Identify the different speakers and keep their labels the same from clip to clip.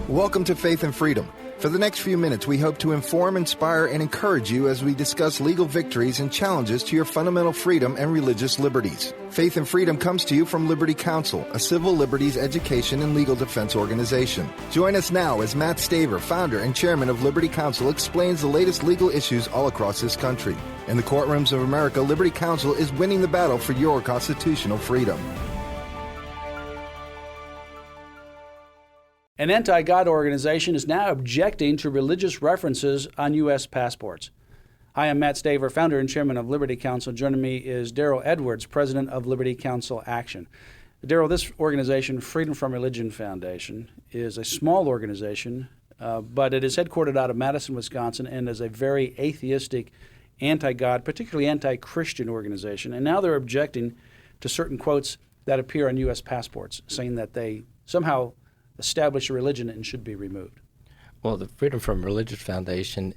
Speaker 1: Welcome to Faith and Freedom. For the next few minutes, we hope to inform, inspire, and encourage you as we discuss legal victories and challenges to your fundamental freedom and religious liberties. Faith and Freedom comes to you from Liberty Counsel, a civil liberties education and legal defense organization. Join us now as Mat Staver, founder and chairman of Liberty Counsel, explains the latest legal issues all across this country. In the courtrooms of America, Liberty Counsel is winning the battle for your constitutional freedom.
Speaker 2: An anti-God organization is now objecting to religious references on U.S. passports. Hi, I'm Mat Staver, founder and chairman of Liberty Counsel. Joining me is Deryl Edwards, president of Liberty Counsel Action. Deryl, this organization, Freedom from Religion Foundation, is a small organization, but it is headquartered out of Madison, Wisconsin, and is a very atheistic, anti-God, particularly anti-Christian organization. And now they're objecting to certain quotes that appear on U.S. passports, saying that they somehow establish a religion and should be removed.
Speaker 3: Well, the Freedom from Religion Foundation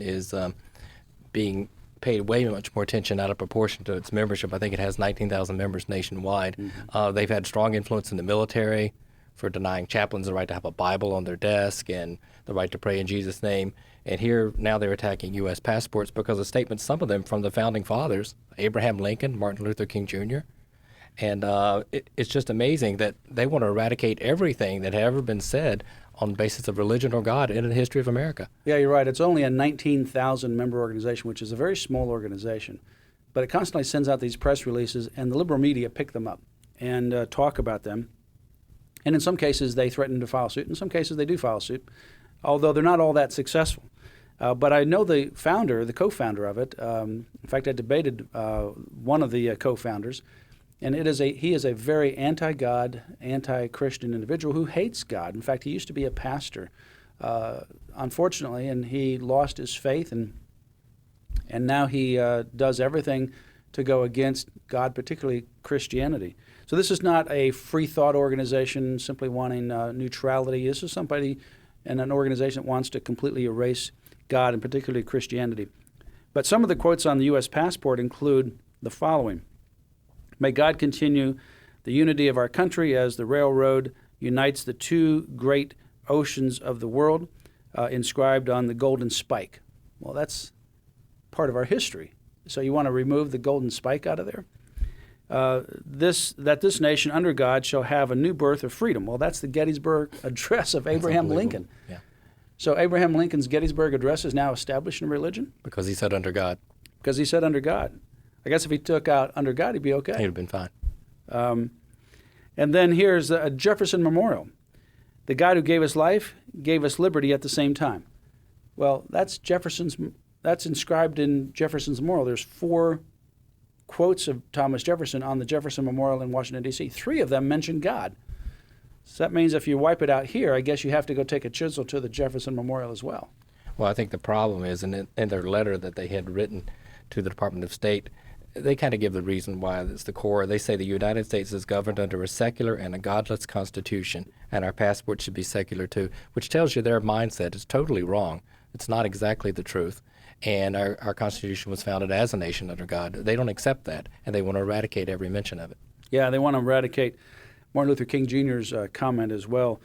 Speaker 3: is being paid way much more attention out of proportion to its membership. I think it has 19,000 members nationwide. Mm-hmm. They've had strong influence in the military for denying chaplains the right to have a Bible on their desk and the right to pray in Jesus' name. And here now they're attacking U.S. passports because of statements, some of them from the founding fathers, Abraham Lincoln, Martin Luther King Jr., and it's just amazing that they want to eradicate everything that had ever been said on the basis of religion or God in the history of America.
Speaker 2: Yeah, you're right. It's only a 19,000 member organization, which is a very small organization. But it constantly sends out these press releases, and the liberal media pick them up and talk about them. And in some cases, they threaten to file suit. In some cases, they do file suit, although they're not all that successful. But I know the founder, the co-founder of it. In fact, I debated one of the co-founders. And he is a very anti-God, anti-Christian individual who hates God. In fact, he used to be a pastor, unfortunately, and he lost his faith, and now he does everything to go against God, particularly Christianity. So this is not a free thought organization simply wanting neutrality. This is somebody and an organization that wants to completely erase God, and particularly Christianity. But some of the quotes on the U.S. passport include the following. May God continue the unity of our country as the railroad unites the two great oceans of the world, inscribed on the golden spike. Well, that's part of our history. So you want to remove the golden spike out of there? That this nation under God shall have a new birth of freedom. Well, that's the Gettysburg Address of Abraham Lincoln.
Speaker 3: Yeah.
Speaker 2: So Abraham Lincoln's Gettysburg Address is now establishing a religion?
Speaker 3: Because he said under God.
Speaker 2: Because he said under God. I guess if he took out under God, he'd be okay.
Speaker 3: He'd have been fine.
Speaker 2: And then here's a Jefferson Memorial. The God who gave us life gave us liberty at the same time. Well, that's inscribed in Jefferson's Memorial. There's 4 quotes of Thomas Jefferson on the Jefferson Memorial in Washington, D.C. 3 of them mention God. So that means if you wipe it out here, I guess you have to go take a chisel to the Jefferson Memorial as well.
Speaker 3: Well, I think the problem is in their letter that they had written to the Department of State, they kind of give the reason why it's the core. They say the United States is governed under a secular and a godless constitution, and our passport should be secular too, which tells you their mindset is totally wrong. It's not exactly the truth. And our Constitution was founded as a nation under God. They don't accept that, and they want to eradicate every mention of it.
Speaker 2: Yeah, they want to eradicate Martin Luther King Jr.'s comment as well.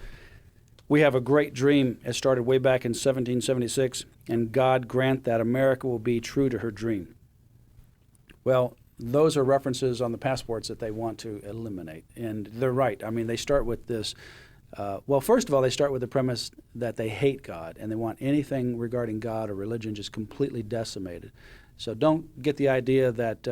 Speaker 2: We have a great dream. It started way back in 1776, and God grant that America will be true to her dream. Well, those are references on the passports that they want to eliminate, and they're right. I mean, they start with this. Well, first of all, they start with the premise that they hate God, and they want anything regarding God or religion just completely decimated. So don't get the idea that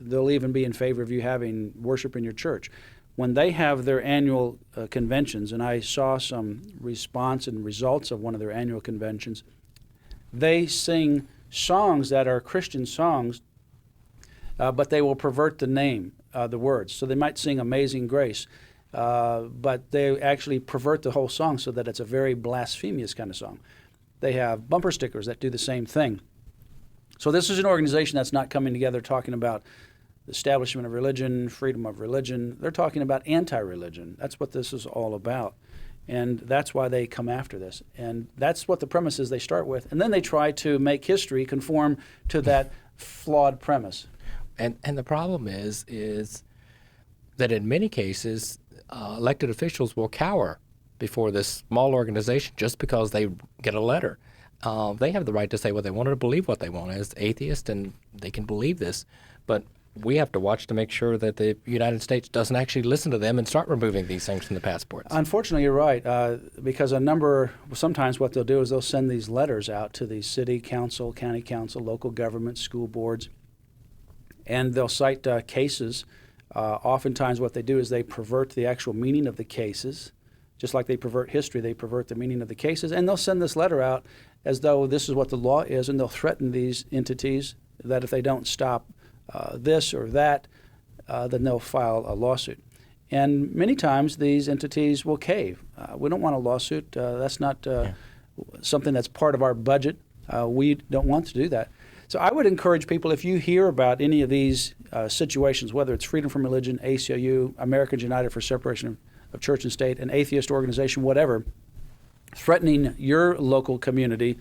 Speaker 2: they'll even be in favor of you having worship in your church. When they have their annual conventions, and I saw some response and results of one of their annual conventions, they sing songs that are Christian songs, but they will pervert the name, the words. So they might sing Amazing Grace, but they actually pervert the whole song so that it's a very blasphemous kind of song. They have bumper stickers that do the same thing. So this is an organization that's not coming together talking about the establishment of religion, freedom of religion. They're talking about anti-religion. That's what this is all about. And that's why they come after this. And that's what the premise is they start with. And then they try to make history conform to that flawed premise.
Speaker 3: And the problem is that in many cases, elected officials will cower before this small organization just because they get a letter. They have the right to say what they want or to believe what they want as atheists, and they can believe this. But we have to watch to make sure that the United States doesn't actually listen to them and start removing these things from the passports.
Speaker 2: Unfortunately, you're right, because sometimes what they'll do is they'll send these letters out to the city council, county council, local government, school boards, and they'll cite cases. Oftentimes what they do is they pervert the actual meaning of the cases. Just like they pervert history, they pervert the meaning of the cases, and they'll send this letter out as though this is what the law is, and they'll threaten these entities that if they don't stop this or that, then they'll file a lawsuit. And many times these entities will cave. We don't want a lawsuit. That's not something that's part of our budget. We don't want to do that. So I would encourage people, if you hear about any of these situations, whether it's Freedom from Religion, ACLU, Americans United for Separation of Church and State, an atheist organization, whatever, threatening your local community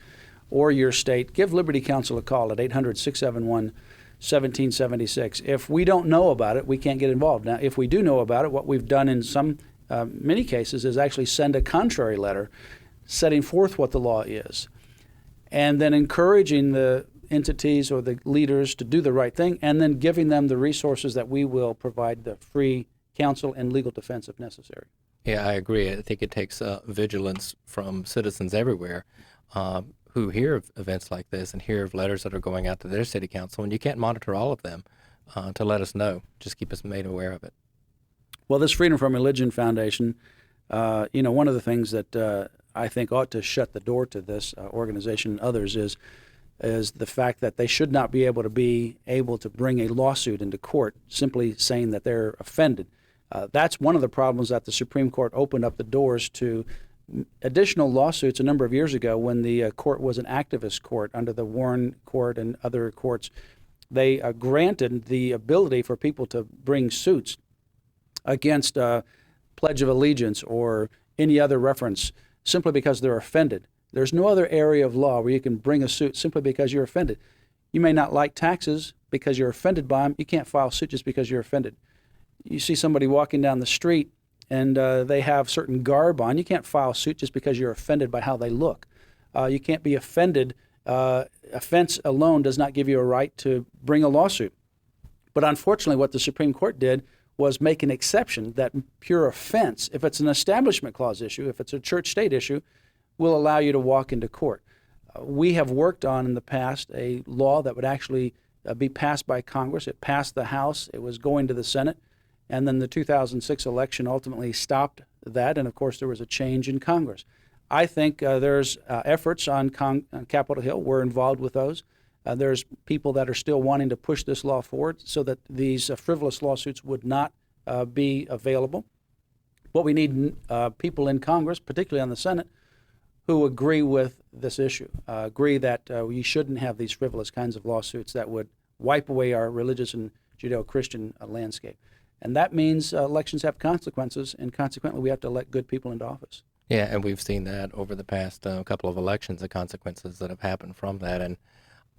Speaker 2: or your state, give Liberty Counsel a call at 800-671-1776. If we don't know about it, we can't get involved. Now, if we do know about it, what we've done in many cases is actually send a contrary letter setting forth what the law is, and then encouraging the entities or the leaders to do the right thing, and then giving them the resources that we will provide the free counsel and legal defense if necessary.
Speaker 3: Yeah, I agree. I think it takes vigilance from citizens everywhere who hear of events like this and hear of letters that are going out to their city council, and you can't monitor all of them to let us know. Just keep us made aware of it.
Speaker 2: Well, this Freedom from Religion Foundation, one of the things that I think ought to shut the door to this organization and others is the fact that they should not be able to bring a lawsuit into court simply saying that they're offended. That's one of the problems that the Supreme Court opened up the doors to additional lawsuits a number of years ago when the court was an activist court under the Warren Court and other courts. They granted the ability for people to bring suits against Pledge of Allegiance or any other reference simply because they're offended. There's no other area of law where you can bring a suit simply because you're offended. You may not like taxes because you're offended by them. You can't file a suit just because you're offended. You see somebody walking down the street and they have certain garb on. You can't file a suit just because you're offended by how they look. You can't be offended. Offense alone does not give you a right to bring a lawsuit. But unfortunately, what the Supreme Court did was make an exception that pure offense, if it's an Establishment Clause issue, if it's a church-state issue, will allow you to walk into court. We have worked on in the past a law that would actually be passed by Congress. It passed the House. It was going to the Senate. And then the 2006 election ultimately stopped that. And, of course, there was a change in Congress. I think there's efforts on Capitol Hill. We're involved with those. There's people that are still wanting to push this law forward so that these frivolous lawsuits would not be available. But we need people in Congress, particularly on the Senate, who agree with this issue, agree that we shouldn't have these frivolous kinds of lawsuits that would wipe away our religious and Judeo-Christian landscape. And that means elections have consequences, and consequently we have to elect good people into office.
Speaker 3: Yeah, and we've seen that over the past couple of elections, the consequences that have happened from that, and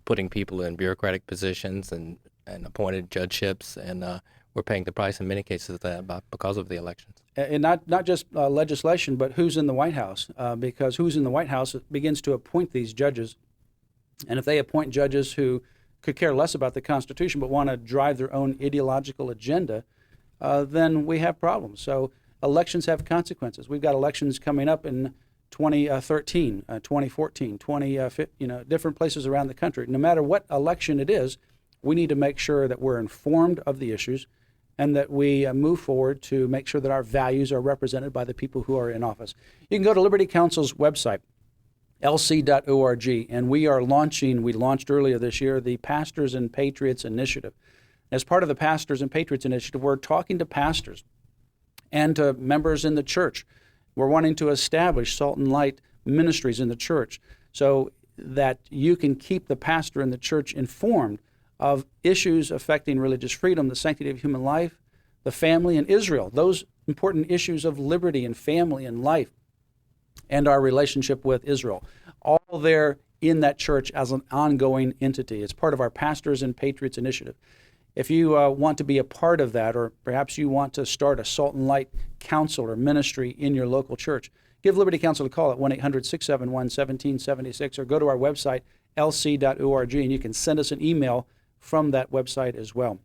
Speaker 3: putting people in bureaucratic positions and appointed judgeships, and we're paying the price in many cases of that because of the elections.
Speaker 2: And not just legislation, but who's in the White House, because who's in the White House begins to appoint these judges. And if they appoint judges who could care less about the Constitution but want to drive their own ideological agenda, then we have problems. So elections have consequences. We've got elections coming up in 2013, 2014, different places around the country. No matter what election it is, we need to make sure that we're informed of the issues and that we move forward to make sure that our values are represented by the people who are in office. You can go to Liberty Counsel's website, lc.org, and we launched earlier this year, the Pastors and Patriots Initiative. As part of the Pastors and Patriots Initiative, we're talking to pastors and to members in the church. We're wanting to establish salt and light ministries in the church so that you can keep the pastor in the church informed of issues affecting religious freedom, the sanctity of human life, the family, and Israel, those important issues of liberty and family and life, and our relationship with Israel. All there in that church as an ongoing entity. It's part of our Pastors and Patriots Initiative. If you want to be a part of that, or perhaps you want to start a Salt and Light council or ministry in your local church, give Liberty Counsel a call at 1-800-671-1776 or go to our website, lc.org, and you can send us an email from that website as well.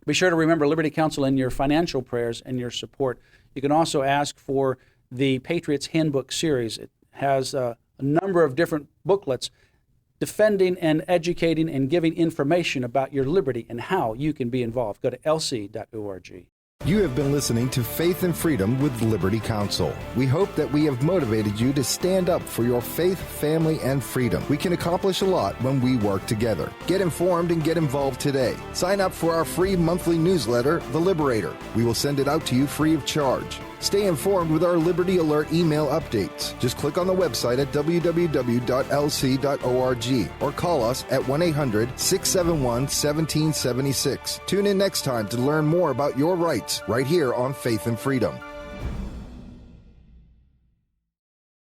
Speaker 2: Be sure to remember Liberty Counsel in your financial prayers and your support. You can also ask for the Patriots Handbook series. It has a number of different booklets defending and educating and giving information about your liberty and how you can be involved. Go to lc.org.
Speaker 1: You have been listening to Faith and Freedom with Liberty Counsel. We hope that we have motivated you to stand up for your faith, family, and freedom. We can accomplish a lot when we work together. Get informed and get involved today. Sign up for our free monthly newsletter, The Liberator. We will send it out to you free of charge. Stay informed with our Liberty Alert email updates. Just click on the website at www.lc.org or call us at 1-800-671-1776. Tune in next time to learn more about your rights right here on Faith and Freedom.